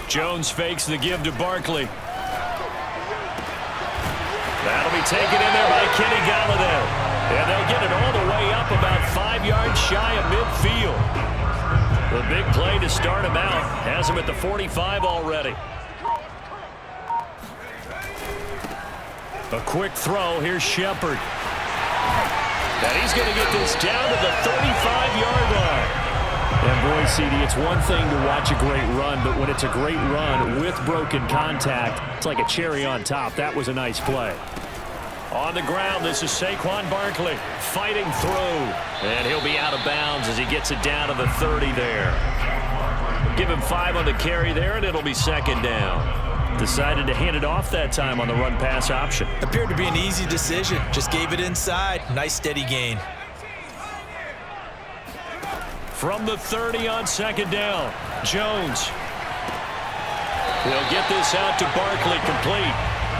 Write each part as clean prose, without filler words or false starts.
Jones fakes the give to Barkley. That'll be taken in there by Kenny Galladay. And they'll get it all the way up about 5 yards shy of midfield. The big play to start him out has him at the 45 already. A quick throw. Here's Shepard. And he's going to get this down to the 35-yard line. And boy, CD, it's one thing to watch a great run, but when it's a great run with broken contact, it's like a cherry on top. That was a nice play. On the ground, this is Saquon Barkley fighting through. And he'll be out of bounds as he gets it down to the 30 there. Give him 5 on the carry there, and it'll be second down. Decided to hand it off that time on the run-pass option. Appeared to be an easy decision. Just gave it inside. Nice steady gain. From the 30 on second down, Jones. He'll get this out to Barkley, complete.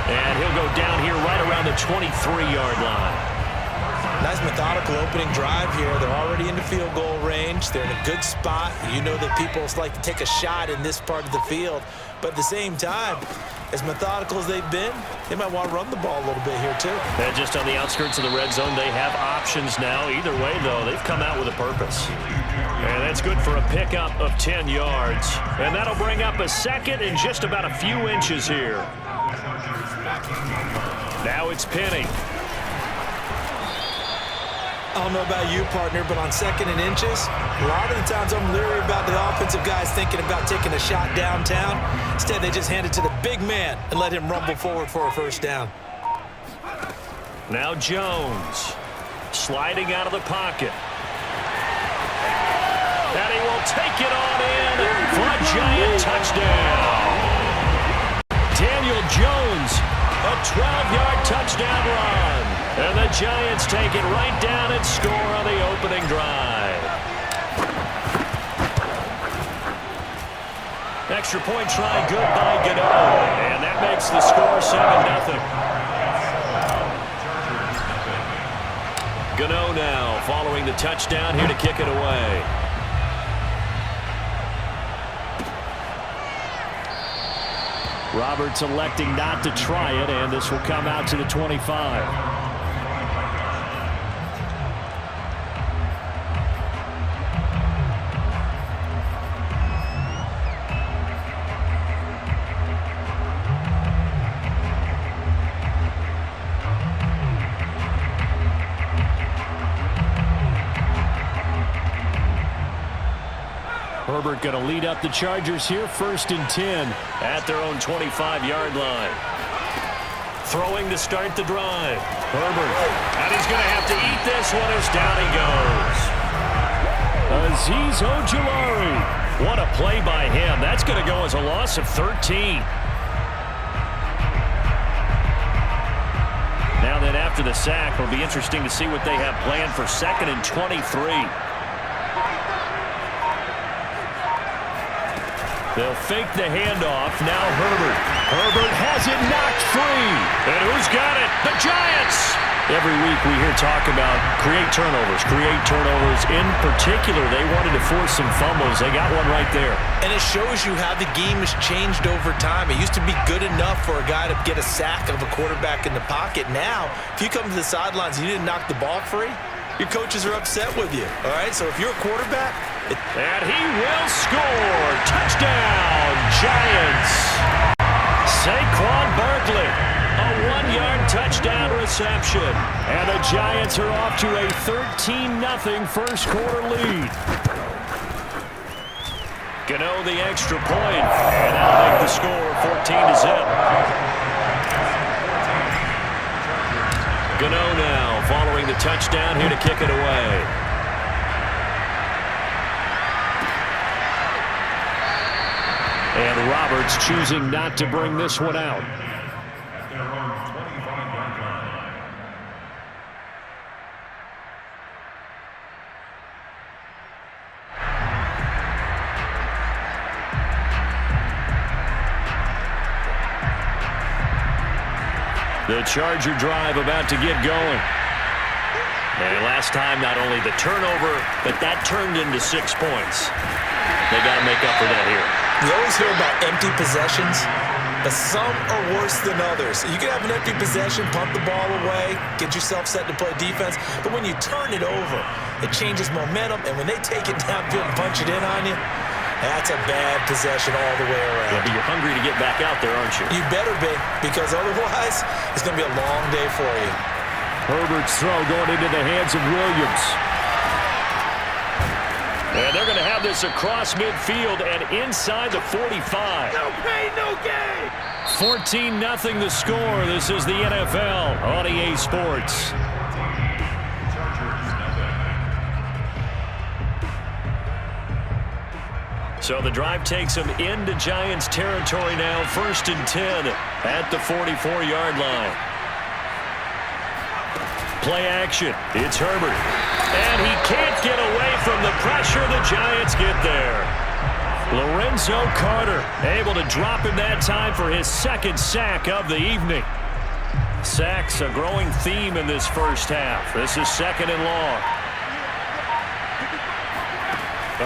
And he'll go down here right around the 23-yard line. Nice methodical opening drive here. They're already into field goal range. They're in a good spot. You know that people like to take a shot in this part of the field. But at the same time, as methodical as they've been, they might want to run the ball a little bit here too. And just on the outskirts of the red zone, they have options now. Either way, though, they've come out with a purpose. And that's good for a pickup of 10 yards. And that'll bring up a second and just about a few inches here. Now it's Penny. I don't know about you, partner, but on second and inches, a lot of the times I'm leery about the offensive guys thinking about taking a shot downtown. Instead, they just hand it to the big man and let him rumble forward for a first down. Now Jones sliding out of the pocket. And he will take it on in for a giant touchdown. Daniel Jones, a 12-yard touchdown run. And the Giants take it right down and score on the opening drive. Extra point try good by Gano. And that makes the score 7-0. Gano now following the touchdown here to kick it away. Roberts electing not to try it, and this will come out to the 25. Herbert going to lead up the Chargers here, 1st and 10 at their own 25-yard line. Throwing to start the drive. Herbert, and he's going to have to eat this one as down he goes. Azeez Ojulari. What a play by him. That's going to go as a loss of 13. Now that after the sack, it'll be interesting to see what they have planned for 2nd and 23. They'll fake the handoff. Now Herbert. Herbert has it knocked free. And who's got it? The Giants! Every week we hear talk about create turnovers. In particular, they wanted to force some fumbles. They got one right there. And it shows you how the game has changed over time. It used to be good enough for a guy to get a sack of a quarterback in the pocket. Now, if you come to the sidelines and you didn't knock the ball free, your coaches are upset with you. All right, so if you're a quarterback, and he will score. Touchdown, Giants. Saquon Barkley, a 1-yard touchdown reception. And the Giants are off to a 13-0 first quarter lead. Gano the extra point, and that'll make the score 14-0. Gano now following the touchdown here to kick it away. And Roberts choosing not to bring this one out. The Charger drive about to get going. And last time, not only the turnover, but that turned into 6 points. They got to make up for that here. We always hear about empty possessions, but some are worse than others. You can have an empty possession, punt the ball away, get yourself set to play defense, but when you turn it over, it changes momentum, and when they take it downfield and punch it in on you, that's a bad possession all the way around. Yeah, but you're hungry to get back out there, aren't you? You better be, because otherwise, it's going to be a long day for you. Herbert's throw going into the hands of Williams. And they're going to have this across midfield and inside the 45. No pain, no gain. 14-0 the score. This is the NFL on EA Sports. So the drive takes them into Giants territory now. 1st and 10 at the 44-yard line. Play action. It's Herbert. And he can't get away from the pressure. The Giants get there. Lorenzo Carter able to drop him that time for his 2nd sack of the evening. Sacks a growing theme in this first half. This is 2nd and long.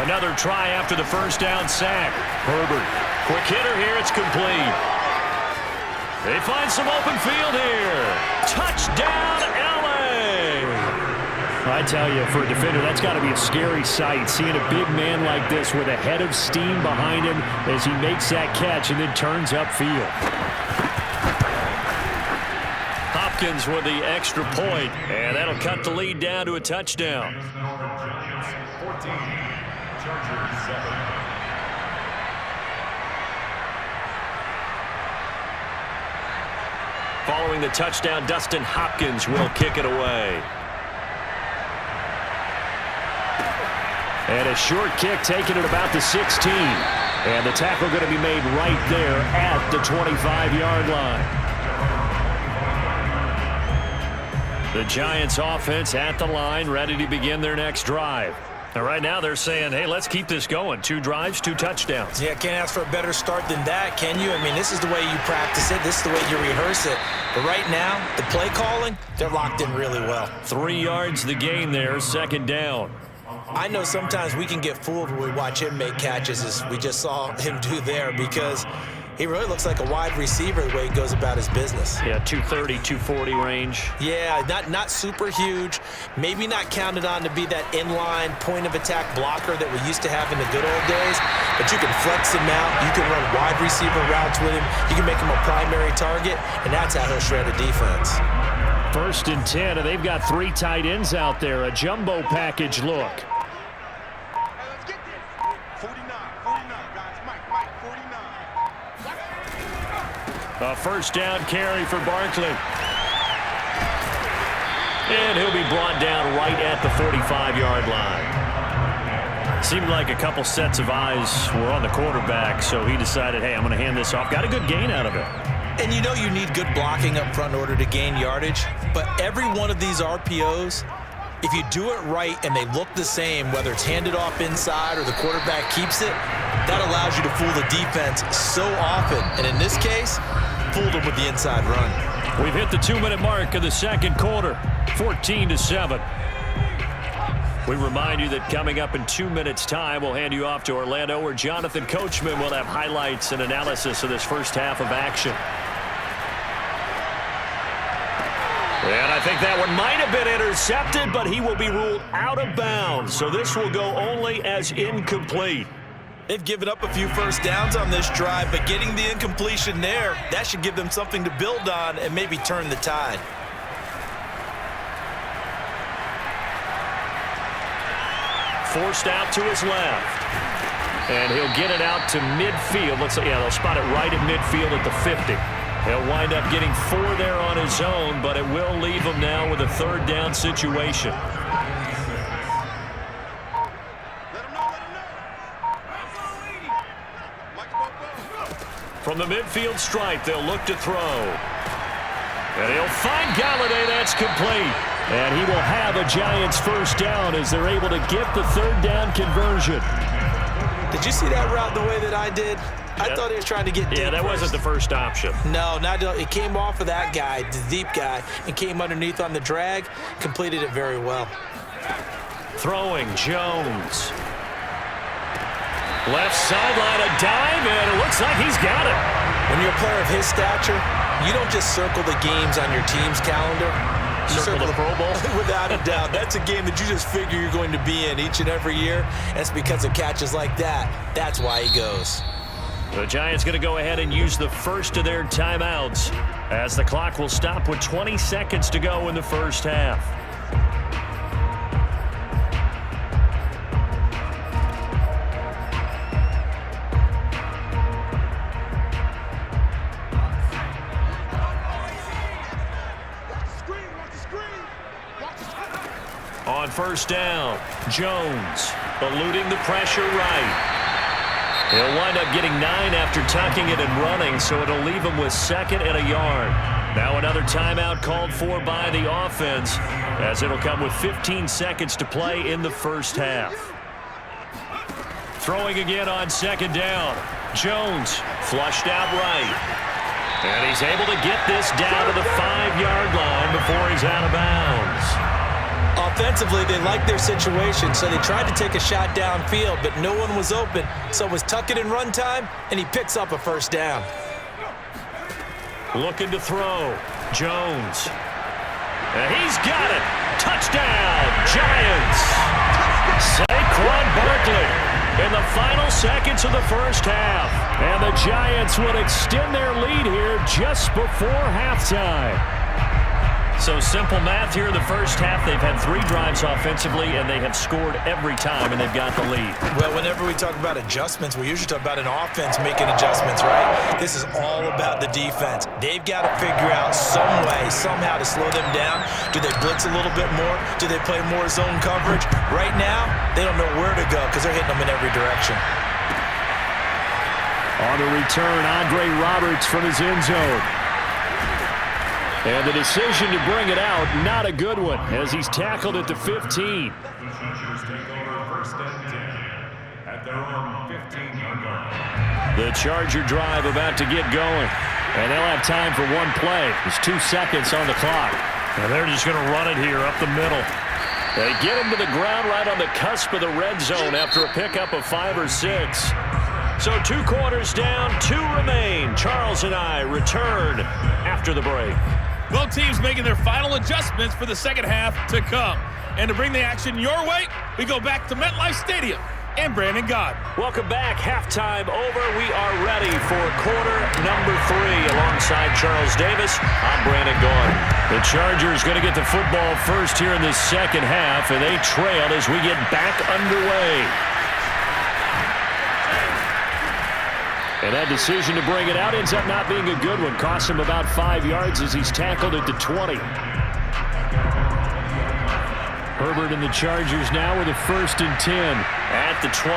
Another try after the first down sack. Herbert. Quick hitter here. It's complete. They find some open field here. Touchdown, LA. I tell you, for a defender, that's got to be a scary sight, seeing a big man like this with a head of steam behind him as he makes that catch and then turns upfield. Hopkins with the extra point, and that'll cut the lead down to a touchdown. 14, Chargers 7. Following the touchdown, Dustin Hopkins will kick it away. And a short kick taken at about the 16. And the tackle going to be made right there at the 25-yard line. The Giants offense at the line, ready to begin their next drive. And right now they're saying, hey, let's keep this going. 2 drives, 2 touchdowns. Yeah, can't ask for a better start than that, can you? I mean, this is the way you practice it. This is the way you rehearse it. But right now, the play calling, they're locked in really well. 3 yards the gain there, 2nd down. I know sometimes we can get fooled when we watch him make catches, as we just saw him do there, because he really looks like a wide receiver the way he goes about his business. Yeah, 230, 240 range. Yeah, not super huge. Maybe not counted on to be that inline point-of-attack blocker that we used to have in the good old days, but you can flex him out. You can run wide receiver routes with him. You can make him a primary target, and that's how he'll shred a defense. 1st and 10, and they've got 3 tight ends out there. A jumbo package look. A 1st down carry for Barkley. And he'll be brought down right at the 45-yard line. Seemed like a couple sets of eyes were on the quarterback, so he decided, hey, I'm going to hand this off. Got a good gain out of it. And you know you need good blocking up front in order to gain yardage, but every one of these RPOs, if you do it right and they look the same, whether it's handed off inside or the quarterback keeps it, that allows you to fool the defense so often. And in this case, fooled them with the inside run. We've hit the 2-minute mark of the 2nd quarter, 14-7. We remind you that coming up in 2 minutes' time, we'll hand you off to Orlando, where Jonathan Coachman will have highlights and analysis of this first half of action. And I think that one might have been intercepted, but he will be ruled out of bounds. So this will go only as incomplete. They've given up a few first downs on this drive, but getting the incompletion there, that should give them something to build on and maybe turn the tide. Forced out to his left. And he'll get it out to midfield. Looks like, yeah, they'll spot it right at midfield at the 50. He'll wind up getting 4 there on his own, but it will leave him now with a 3rd down situation. From the midfield stripe, they'll look to throw. And he'll find Galladay. That's complete. And he will have a Giants 1st down as they're able to get the 3rd down conversion. Did you see that route the way that I did? I thought he was trying to get deep. Yeah, that wasn't the first option. No, it came off of that guy, the deep guy, and came underneath on the drag. Completed it very well. Throwing, Jones. Left sideline, a dive, and it looks like he's got it. When you're a player of his stature, you don't just circle the games on your team's calendar. You Circle the Pro Bowl? Without a doubt. That's a game that you just figure you're going to be in each and every year. And it's because of catches like that. That's why he goes. The Giants going to go ahead and use the first of their timeouts as the clock will stop with 20 seconds to go in the first half. On first down, Jones eluding the pressure right. He'll wind up getting 9 after tucking it and running, so it'll leave him with 2nd and a yard. Now another timeout called for by the offense, as it'll come with 15 seconds to play in the first half. Throwing again on 2nd down. Jones flushed out right. And he's able to get this down to the 5-yard line before he's out of bounds. Offensively, they liked their situation, so they tried to take a shot downfield, but no one was open. So it was tuck it in run time, and he picks up a first down. Looking to throw. Jones. And he's got it. Touchdown, Giants. SAQUON Barkley in the final seconds of the first half. And the Giants would extend their lead here just before halftime. So simple math here in the first half. They've had 3 drives offensively, and they have scored every time, and they've got the lead. Well, whenever we talk about adjustments, we usually talk about an offense making adjustments, right? This is all about the defense. They've got to figure out some way, somehow to slow them down. Do they blitz a little bit more? Do they play more zone coverage? Right now, they don't know where to go because they're hitting them in every direction. On the return, Andre Roberts from his end zone. And the decision to bring it out, not a good one, as he's tackled at the 15. The Chargers take over 1st and 10 at their own 15-yard line. The Charger drive about to get going. And they'll have time for one play. There's 2 seconds on the clock. And they're just going to run it here up the middle. They get him to the ground right on the cusp of the red zone after a pickup of 5 or 6. So 2 quarters down, 2 remain. Charles and I return after the break. Both teams making their final adjustments for the second half to come. And to bring the action your way, we go back to MetLife Stadium and Brandon Gott. Welcome back. Halftime over. We are ready for quarter number 3. Alongside Charles Davis, I'm Brandon Gott. The Chargers going to get the football first here in this second half, and they trail as we get back underway. And that decision to bring it out ends up not being a good one. Costs him about 5 yards as he's tackled at the 20. Herbert and the Chargers now with a 1st and 10 at the 20.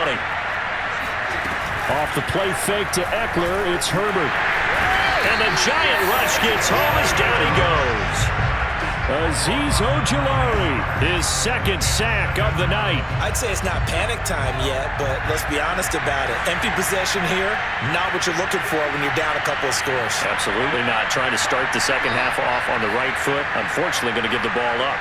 Off the play fake to Eckler, it's Herbert. And the giant rush gets home as down he goes. Azeez Ojulari, his 2nd sack of the night. I'd say it's not panic time yet, but let's be honest about it. Empty possession here, not what you're looking for when you're down a couple of scores. Absolutely not. Trying to start the second half off on the right foot. Unfortunately, going to give the ball up.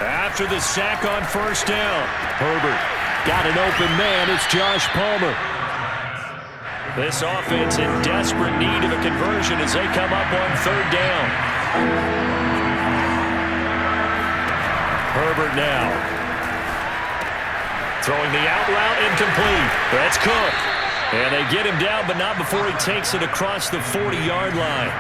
After the sack on 1st down, Herbert got an open man. It's Josh Palmer. This offense in desperate need of a conversion as they come up on 3rd down. Herbert now. Throwing the out route incomplete. That's Cook. And they get him down, but not before he takes it across the 40-yard line.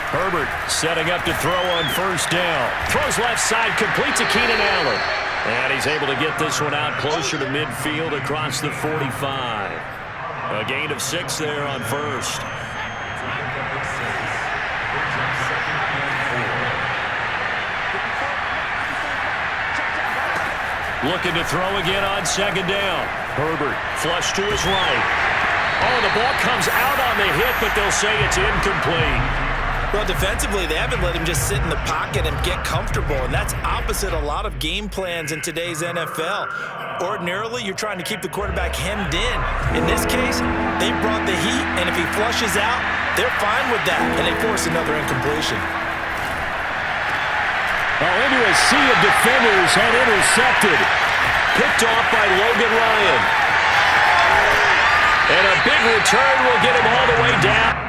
Herbert setting up to throw on 1st down. Throws left side, complete to Keenan Allen. And he's able to get this one out closer to midfield across the 45. A gain of 6 there on 1st. Looking to throw again on 2nd down. Herbert flush to his right. Oh, the ball comes out on the hit, but they'll say it's incomplete. Well, defensively, they haven't let him just sit in the pocket and get comfortable, and that's opposite a lot of game plans in today's NFL. Ordinarily, you're trying to keep the quarterback hemmed in. In this case, they brought the heat, and if he flushes out, they're fine with that, and they force another incompletion. Well, into a sea of defenders and intercepted. Picked off by Logan Ryan. And a big return will get him all the way down.